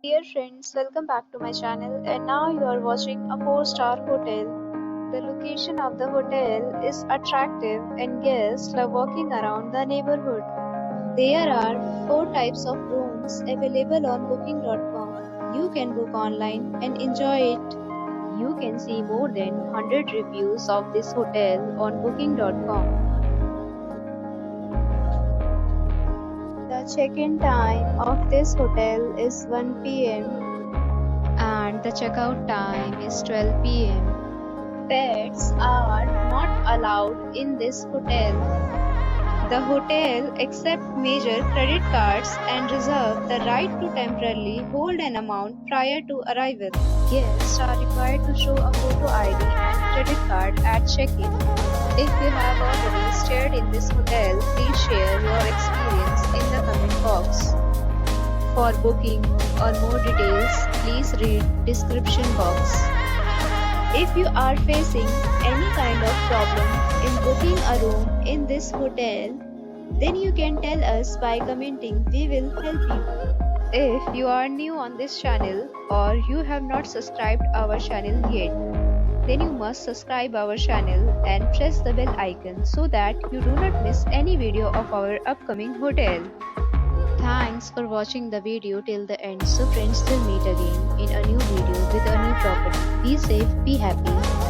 Dear friends, welcome back to my channel, and now you are watching a 4-star hotel. The location of the hotel is attractive and guests love walking around the neighborhood. There are 4 types of rooms available on booking.com. You can book online and enjoy it. You can see more than 100 reviews of this hotel on booking.com. The check-in time of this hotel is 1 p.m. and the checkout time is 12 p.m. Pets are not allowed in this hotel. The hotel accepts major credit cards and reserves the right to temporarily hold an amount prior to arrival. Guests are required to show a photo ID and credit card at check-in. If you have already stayed in this hotel, please share your experience in the comment box. For booking or more details, please read description box. If you are facing any kind of problem in booking a room in this hotel, then you can tell us by commenting. We will help you. If you are new on this channel or you have not subscribed our channel yet, then you must subscribe our channel and press the bell icon so that you do not miss any video of our upcoming hotel. Thanks for watching the video till the end. So friends, will meet again in a new video with a new property. Be safe, be happy.